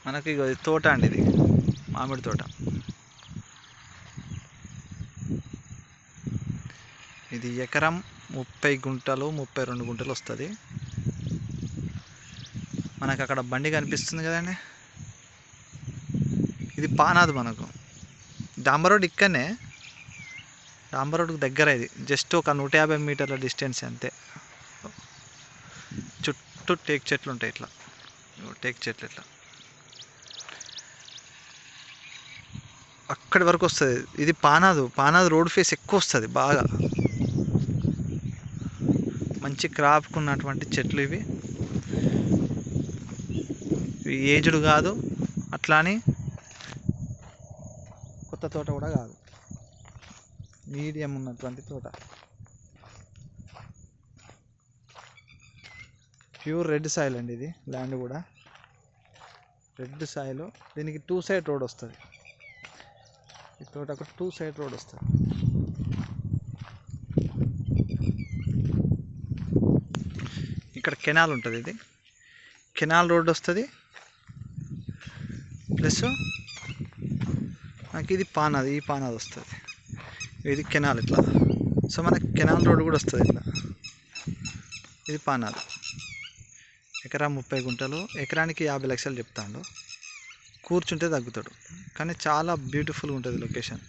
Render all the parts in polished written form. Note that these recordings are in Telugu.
మనకి ఇగో ఇది తోట అండి, ఇది మామిడి తోట. ఇది ఎకరం 30 గుంటలు 32 గుంటలు వస్తుంది. మనకు అక్కడ బండి కనిపిస్తుంది కదండి, ఇది పానాదు. మనకు డాంబర్ రోడ్ ఇక్కడనే, డాంబర్ రోడ్కి దగ్గర. ఇది జస్ట్ ఒక 150 మీటర్ల డిస్టెన్స్ అంతే. చుట్టూ టేక్ చెట్లు ఉంటాయి, ఇట్లా టేక్ చెట్లు ఇట్లా అక్కడి వరకు వస్తుంది. ఇది పానాదు రోడ్ ఫేస్ ఎక్కువ వస్తుంది బాగా. మంచి క్రాప్కు ఉన్నటువంటి చెట్లు ఇవి. ఏజ్డ్ కాదు, అట్లా అని కొత్త తోట కూడా కాదు, మీడియం ఉన్నటువంటి తోట. ప్యూర్ రెడ్ సాయిల్ అండి, ఇది ల్యాండ్ కూడా రెడ్ సాయిల్. దీనికి 2 సైడ్ రోడ్ వస్తుంది, ఈ తోటకు 2 సైడ్ రోడ్ వస్తుంది. ఇక్కడ కెనాల్ ఉంటుంది, ఇది కెనాల్ రోడ్ వస్తుంది. ప్లస్ మనకి ఇది పానాది, ఈ పానాది వస్తుంది. ఇది కెనాల్ ఇట్లా. సో మనకి కెనాల్ రోడ్ కూడా వస్తుంది ఇట్లా. ఇది పానాది. ఎకరా 30 గుంటలు, ఎకరానికి 50 లక్షలు చెప్తాడు. కూర్చుంటే తగ్గుతాడు, కానీ చాలా బ్యూటిఫుల్గా ఉంటుంది లొకేషన్.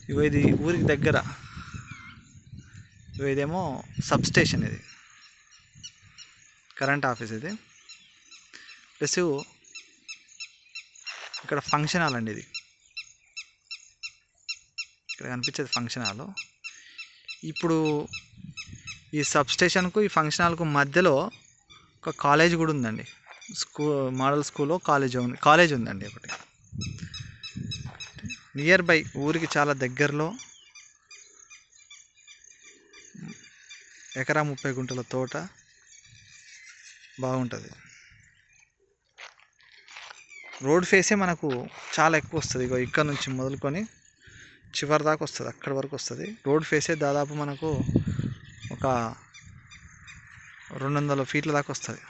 ఇగో ఇది ఊరికి దగ్గర. ఇగో ఇదేమో సబ్ స్టేషన్, ఇది కరెంట్ ఆఫీస్. ఇది ప్లస్ ఇక్కడ ఫంక్షన్ హాల్ అండి, ఇది ఇక్కడ కనిపించేది ఫంక్షన్ హాల్. ఇప్పుడు ఈ సబ్ స్టేషన్కు ఈ ఫంక్షన్ హాల్కు మధ్యలో ఒక కాలేజ్ కూడా ఉందండి. మోడల్ స్కూల్లో కాలేజ్ ఉందండి ఒకటి. నియర్ బై ఊరికి చాలా దగ్గరలో ఎకరా 30 గుంటల తోట బాగుంటుంది. రోడ్ ఫేసే మనకు చాలా ఎక్కువ వస్తుంది. ఇగో ఇక్కడ నుంచి మొదలుకొని చివరి దాకా వస్తుంది, అక్కడి వరకు వస్తుంది. రోడ్ ఫేసే దాదాపు మనకు ఒక 200 ఫీట్ల దాకా వస్తుంది.